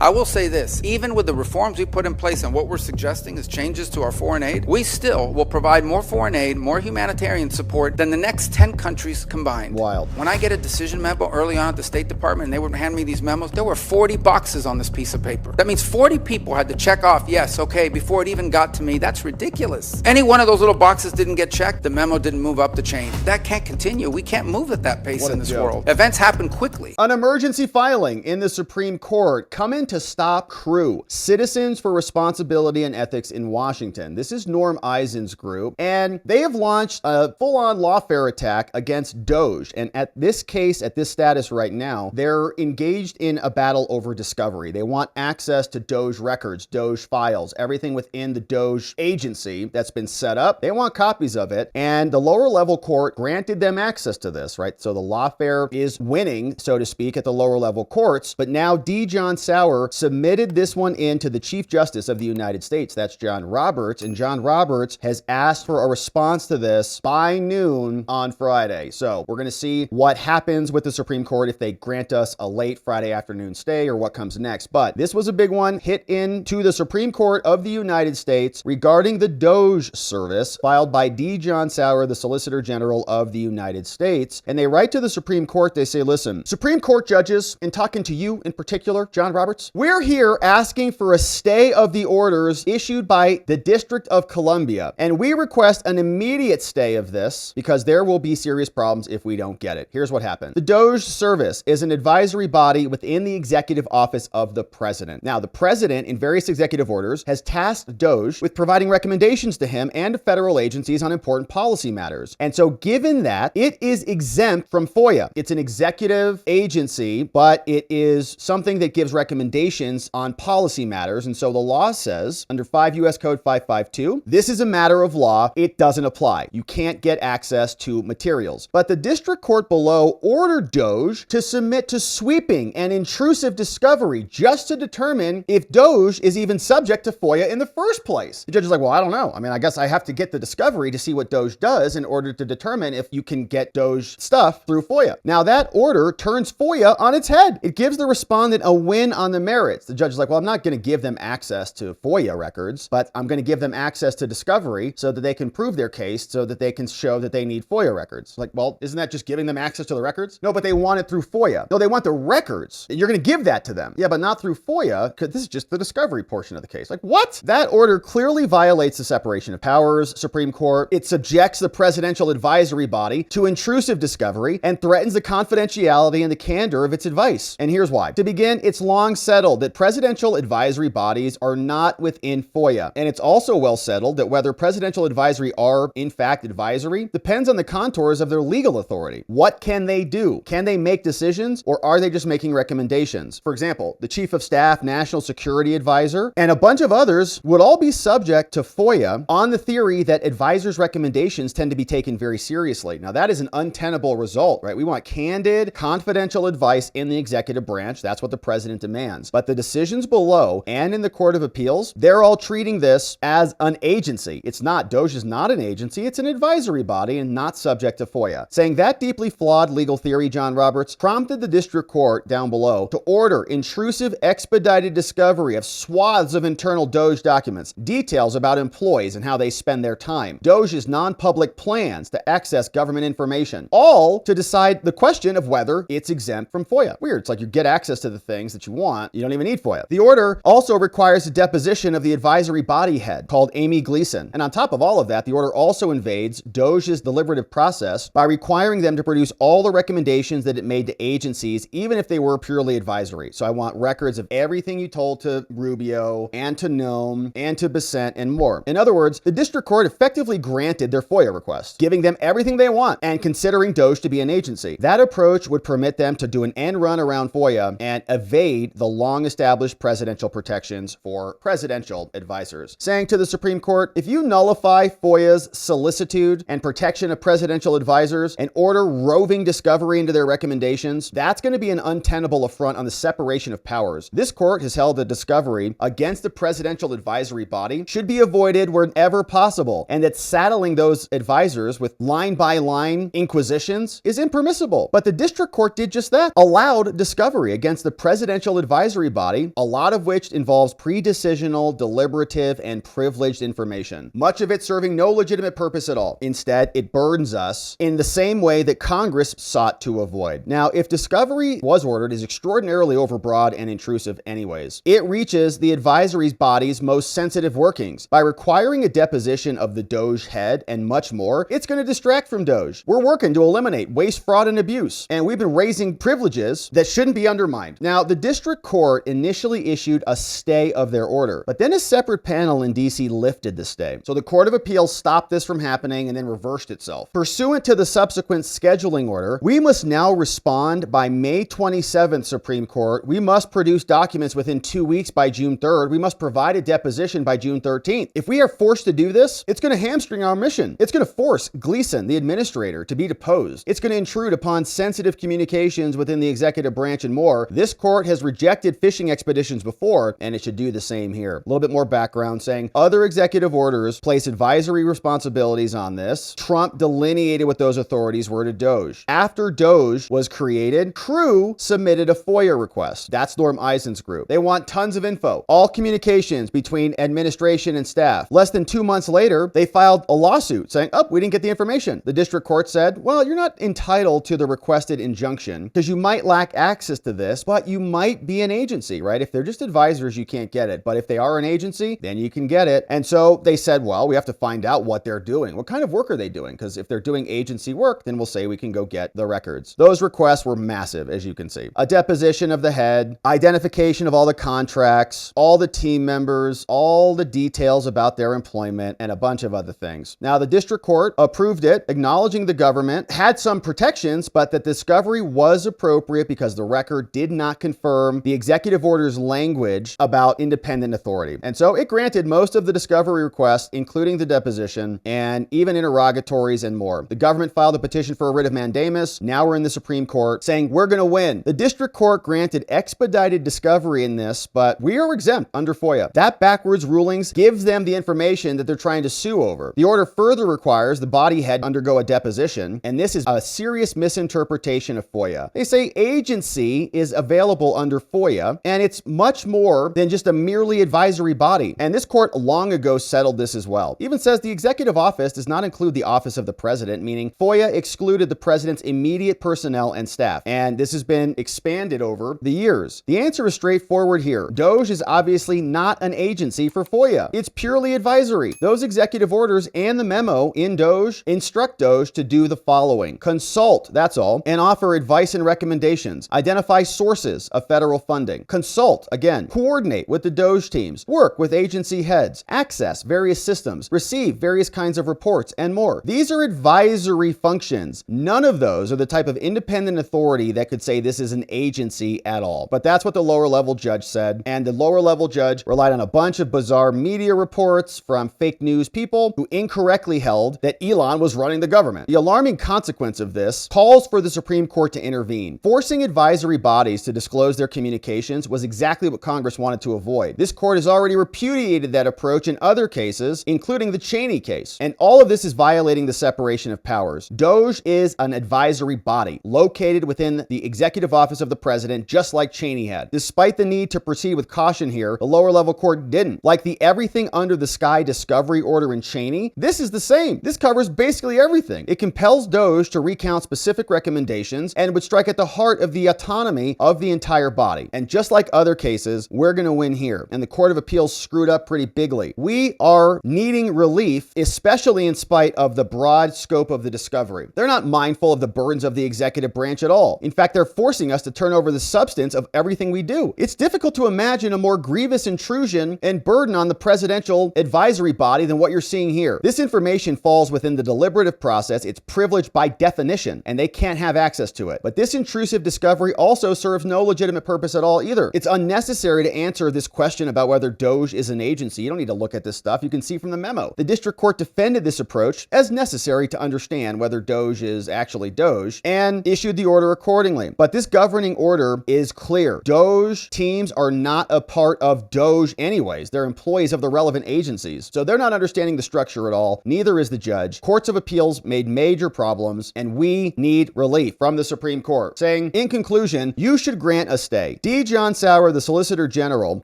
I will say this, even with the reforms we put in place and what we're suggesting as changes to our foreign aid, we still will provide more foreign aid, more humanitarian support than the next 10 countries combined. Wild. When I get a decision memo early on at the State Department and they would hand me these memos, there were 40 boxes on this piece of paper. That means 40 people had to check off, yes, okay, before it even got to me. That's ridiculous. Any one of those little boxes didn't get checked, the memo didn't move up the chain. That can't continue. We can't move at that pace in this world. Events happen quickly. An emergency filing in the Supreme Court coming to stop CREW, Citizens for Responsibility and Ethics in Washington. This is Norm Eisen's group, and they have launched a full-on lawfare attack against DOGE. And at this case, at this status right now, they're engaged in a battle over discovery. They want access to DOGE records, DOGE files, everything within the DOGE agency that's been set up. They want copies of it, and the lower level court granted them access to this, right? So the lawfare is winning, so to speak, at the lower level courts, but now D. John Sauer submitted this one in to the Chief Justice of the United States. That's John Roberts, and John Roberts has asked for a response to this by noon on Friday. So we're going to see what happens with the Supreme Court if they grant us a late Friday afternoon stay or what comes next. But this was a big one hit into the Supreme Court of the United States regarding the DOGE service filed by D. John Sauer, the Solicitor General of the United States. And they write to the Supreme Court, they say, listen, Supreme Court judges, and talking to you in particular, John Roberts, we're here asking for a stay of the orders issued by the District of Columbia. And we request an immediate stay of this because there will be serious problems if we don't get it. Here's what happened. The DOGE service is an advisory body within the executive office of the president. Now, the president, in various executive orders, has tasked DOGE with providing recommendations to him and to federal agencies on important policy matters. And so given that, it is exempt from FOIA. It's an executive agency, but it is something that gives recommendations on policy matters. And so the law says, under 5 U.S. Code 552, this is a matter of law. It doesn't apply. You can't get access to materials. But the district court below ordered DOGE to submit to sweeping and intrusive discovery just to determine if DOGE is even subject to FOIA in the first place. The judge is like, well, I don't know. I mean, I guess I have to get the discovery to see what DOGE does in order to determine if you can get DOGE stuff through FOIA. Now, that order turns FOIA on its head. It gives the respondent a win on the merits. The judge is like, well, I'm not going to give them access to FOIA records, but I'm going to give them access to discovery so that they can prove their case, so that they can show that they need FOIA records. Like, well, isn't that just giving them access to the records? No, but they want it through FOIA. No, they want the records. You're going to give that to them. Yeah, but not through FOIA, because this is just the discovery portion of the case. Like, what? That order clearly violates the separation of powers, Supreme Court. It subjects the presidential advisory body to intrusive discovery and threatens the confidentiality and the candor of its advice. And here's why. To begin, it's long settled that presidential advisory bodies are not within FOIA. And it's also well settled that whether presidential advisory are, in fact, advisory depends on the contours of their legal authority. What can they do? Can they make decisions, or are they just making recommendations? For example, the Chief of Staff, National Security Advisor, and a bunch of others would all be subject to FOIA on the theory that advisors' recommendations tend to be taken very seriously. Now, that is an untenable result, right? We want candid, confidential advice in the executive branch. That's what the president demands. But the decisions below and in the Court of Appeals, they're all treating this as an agency. It's not. DOGE is not an agency. It's an advisory body and not subject to FOIA. Saying that deeply flawed legal theory, John Roberts, prompted the district court down below to order intrusive expedited discovery of swaths of internal DOGE documents, details about employees and how they spend their time, DOGE's non-public plans to access government information, all to decide the question of whether it's exempt from FOIA. Weird. It's like you get access to the things that you want. You don't even need FOIA. The order also requires the deposition of the advisory body head called Amy Gleason. And on top of all of that, the order also invades DOGE's deliberative process by requiring them to produce all the recommendations that it made to agencies, even if they were purely advisory. So I want records of everything you told to Rubio and to Noem and to Bissett and more. In other words, the district court effectively granted their FOIA request, giving them everything they want and considering DOGE to be an agency. That approach would permit them to do an end run around FOIA and evade the long-established presidential protections for presidential advisors. Saying to the Supreme Court, if you nullify FOIA's solicitude and protection of presidential advisors and order roving discovery into their recommendations, that's going to be an untenable affront on the separation of powers. This court has held that discovery against the presidential advisory body should be avoided wherever possible, and that saddling those advisors with line-by-line inquisitions is impermissible. But the district court did just that, allowed discovery against the presidential advisory advisory body, a lot of which involves pre-decisional, deliberative, and privileged information, much of it serving no legitimate purpose at all. Instead, it burdens us in the same way that Congress sought to avoid. Now, if discovery was ordered, is extraordinarily overbroad and intrusive anyways. It reaches the advisory body's most sensitive workings. By requiring a deposition of the DOGE head and much more, it's going to distract from DOGE. We're working to eliminate waste, fraud, and abuse, and we've been raising privileges that shouldn't be undermined. Now, the district court initially issued a stay of their order, but then a separate panel in DC lifted the stay. So the Court of Appeals stopped this from happening and then reversed itself. Pursuant to the subsequent scheduling order, we must now respond by May 27th, Supreme Court. We must produce documents within 2 weeks by June 3rd. We must provide a deposition by June 13th. If we are forced to do this, it's going to hamstring our mission. It's going to force Gleason, the administrator, to be deposed. It's going to intrude upon sensitive communications within the executive branch and more. This court has rejected fishing expeditions before, and it should do the same here. A little bit more background saying other executive orders place advisory responsibilities on this. Trump delineated what those authorities were to DOGE. After DOGE was created, Crew submitted a FOIA request. That's Norm Eisen's group. They want tons of info, all communications between administration and staff. Less than 2 months later, they filed a lawsuit saying, we didn't get the information. The district court said, well, you're not entitled to the requested injunction because you might lack access to this, but you might be an agency, right? If they're just advisors, you can't get it. But if they are an agency, then you can get it. And so they said, well, we have to find out what they're doing. What kind of work are they doing? Because if they're doing agency work, then we'll say we can go get the records. Those requests were massive, as you can see. A deposition of the head, identification of all the contracts, all the team members, all the details about their employment, and a bunch of other things. Now, the district court approved it, acknowledging the government had some protections, but that discovery was appropriate because the record did not confirm the executive order's language about independent authority. And so it granted most of the discovery requests, including the deposition and even interrogatories and more. The government filed a petition for a writ of mandamus. Now we're in the Supreme Court saying we're going to win. The district court granted expedited discovery in this, but we are exempt under FOIA. That backwards rulings gives them the information that they're trying to sue over. The order further requires the body head undergo a deposition, and this is a serious misinterpretation of FOIA. They say agency is available under FOIA, and it's much more than just a merely advisory body. And this court long ago settled this as well. Even says the executive office does not include the office of the president, meaning FOIA excluded the president's immediate personnel and staff. And this has been expanded over the years. The answer is straightforward here. DOGE is obviously not an agency for FOIA. It's purely advisory. Those executive orders and the memo in DOGE instruct DOGE to do the following: consult, that's all, and offer advice and recommendations, identify sources of federal funding, consult, again, coordinate with the DOGE teams, work with agency heads, access various systems, receive various kinds of reports, and more. These are advisory functions. None of those are the type of independent authority that could say this is an agency at all. But that's what the lower level judge said, and the lower level judge relied on a bunch of bizarre media reports from fake news people who incorrectly held that Elon was running the government. The alarming consequence of this calls for the Supreme Court to intervene. Forcing advisory bodies to disclose their communications was exactly what Congress wanted to avoid. This court has already repudiated that approach in other cases, including the Cheney case. And all of this is violating the separation of powers. DOGE is an advisory body located within the executive office of the president, just like Cheney had. Despite the need to proceed with caution here, the lower level court didn't. Like the everything under the sky discovery order in Cheney, this is the same. This covers basically everything. It compels DOGE to recount specific recommendations and would strike at the heart of the autonomy of the entire body. And just like other cases, we're going to win here. And the Court of Appeals screwed up pretty bigly. We are needing relief, especially in spite of the broad scope of the discovery. They're not mindful of the burdens of the executive branch at all. In fact, they're forcing us to turn over the substance of everything we do. It's difficult to imagine a more grievous intrusion and burden on the presidential advisory body than what you're seeing here. This information falls within the deliberative process. It's privileged by definition, and they can't have access to it. But this intrusive discovery also serves no legitimate purpose at all either. It's unnecessary to answer this question about whether DOGE is an agency. You don't need to look at this stuff. You can see from the memo. The district court defended this approach as necessary to understand whether DOGE is actually DOGE and issued the order accordingly. But this governing order is clear. DOGE teams are not a part of DOGE anyways. They're employees of the relevant agencies. So they're not understanding the structure at all. Neither is the judge. Courts of appeals made major problems, and we need relief from the Supreme Court, saying, in conclusion, you should grant a stay. D. John Sauer, the Solicitor General,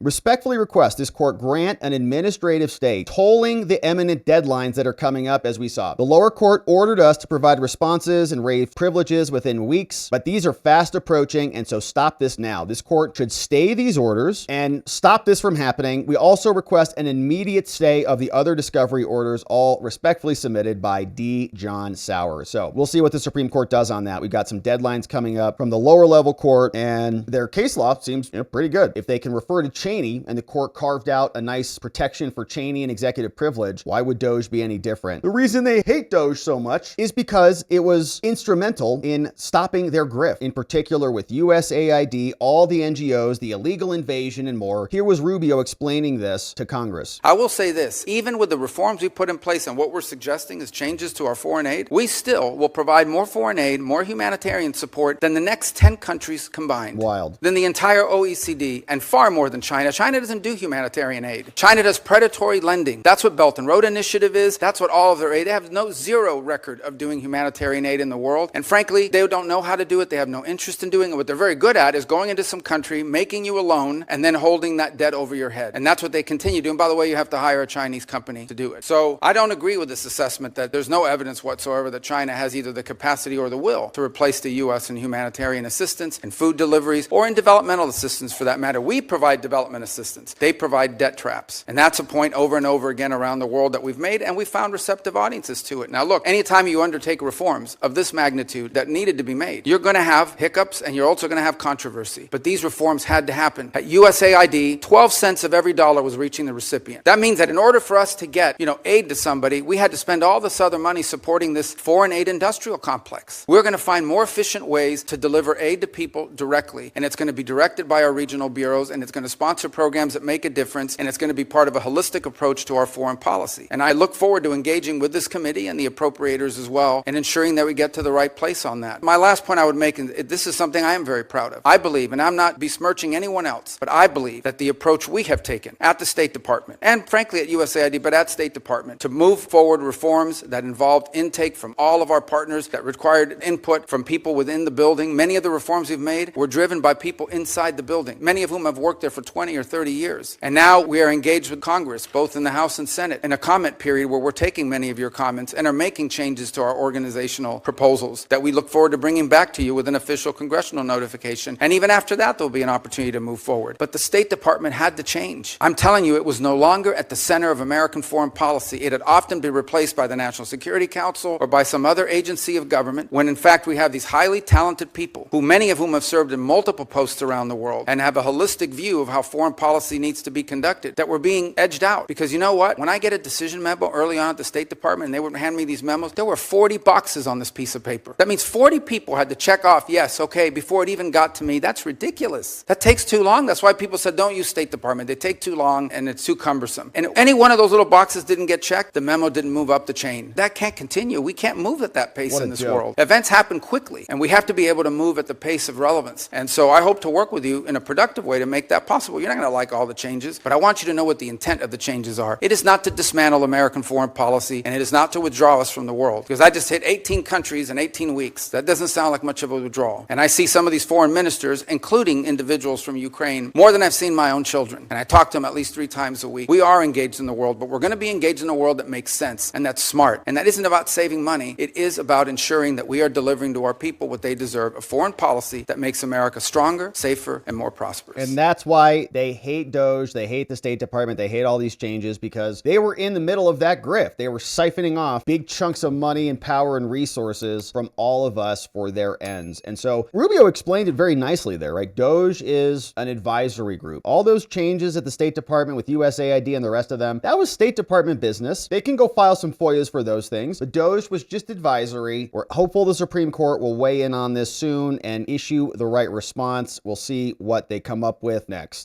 respectfully requests this court grant an administrative stay, tolling the imminent deadlines that are coming up, as we saw. The lower court ordered us to provide responses and raise privileges within weeks, but these are fast approaching, and so stop this now. This court should stay these orders and stop this from happening. We also request an immediate stay of the other discovery orders, all respectfully submitted by D. John Sauer. So we'll see what the Supreme Court does on that. We've got some deadlines coming up from the lower level court, and their case law seems pretty good. If they can refer to Cheney, and the court carved out a nice protection for Cheney and executive privilege, why would DOGE be any different? The reason they hate DOGE so much is because it was instrumental in stopping their grift, in particular with USAID, all the NGOs, the illegal invasion, and more. Here was Rubio explaining this to Congress. I will say this, even with the reforms we put in place and what we're suggesting is changes to our foreign aid, we still will provide more foreign aid, more humanitarian support than the next 10 countries combined. Wild. Than the entire OECD, and far more than China. China doesn't do humanitarian aid. China does predatory lending. That's what Belt and Road Initiative is. That's what all of their aid. They have zero record of doing humanitarian aid in the world. And frankly, they don't know how to do it. They have no interest in doing it. What they're very good at is going into some country, making you a loan, and then holding that debt over your head. And that's what they continue doing. By the way, you have to hire a Chinese company to do it. So I don't agree with this assessment that there's no evidence whatsoever that China has either the capacity or the will to replace the U.S. in humanitarian assistance, in food deliveries, or in developmental assistance for that matter. We provide development assistance. They provide debt traps. And that's a point over and over again around the world that we've made, and we found receptive audiences to it. Now look, anytime you undertake reforms of this magnitude that needed to be made, you're going to have hiccups and you're also going to have controversy. But these reforms had to happen. At USAID, 12 cents of every dollar was reaching the recipient. That means that in order for us to get, aid to somebody, we had to spend all this other money supporting this foreign aid industrial complex. We're going to find more efficient ways to deliver aid to people directly, and it's going to be directed by our regional bureaus, and it's going to sponsor programs that make a difference, and it's going to be part of a holistic approach to our foreign policy. And I look forward to engaging with this committee and the appropriators as well, and ensuring that we get to the right place on that. My last point I would make, and this is something I am very proud of. I believe, and I'm not besmirching anyone else, but I believe that the approach we have taken at the State Department, and frankly at USAID, but at State Department, to move forward reforms that involved intake from all of our partners, that required input from people within the building. Many of the reforms we've made were driven by people inside the building, many of whom have worked there for 20 or 30 years. And now we are engaged with Congress, both in the House and Senate, in a comment period where we're taking many of your comments and are making changes to our organizational proposals that we look forward to bringing back to you with an official congressional notification. And even after that, there'll be an opportunity to move forward. But the State Department had to change. I'm telling you, it was no longer at the center of American foreign policy. It had often been replaced by the National Security Council or by some other agency of government, when in fact we have these highly talented people, who many of whom have served in multiple posts around the world and have a holistic view of how foreign policy needs to be conducted, that were being edged out. Because you know what? When I get a decision memo early on at the State Department and they would hand me these memos, there were 40 boxes on this piece of paper. That means 40 people had to check off, yes, okay, before it even got to me. That's ridiculous. That takes too long. That's why people said don't use State Department. They take too long and it's too cumbersome. And any one of those little boxes didn't get checked, the memo didn't move up the chain. That can't continue. We can't move at that pace in this world. Events happen quickly, and we have to be able to move at the pace of relevance. And so I hope to work with you in a productive way to make that possible. You're not going to like all the changes, but I want you to know what the intent of the changes are. It is not to dismantle American foreign policy, and it is not to withdraw us from the world. Because I just hit 18 countries in 18 weeks. That doesn't sound like much of a withdrawal. And I see some of these foreign ministers, including individuals from Ukraine, more than I've seen my own children. And I talk to them at least 3 times a week. We are engaged in the world, but we're going to be engaged in a world that makes sense and that's smart. And that isn't about saving money. It is about ensuring that we are delivering to our people what they deserve, a foreign policy that makes America stronger, safer, and more prosperous. And that's why they hate DOGE, they hate the State Department, they hate all these changes, because they were in the middle of that grift. They were siphoning off big chunks of money and power and resources from all of us for their ends. And so Rubio explained it very nicely there, right? DOGE is an advisory group. All those changes at the State Department with USAID and the rest of them, that was State Department business. They can go file some FOIAs for those things. But DOGE was just advisory. We're hopeful the Supreme Court will weigh in on this soon and issue the right response. We'll see what they come up with next.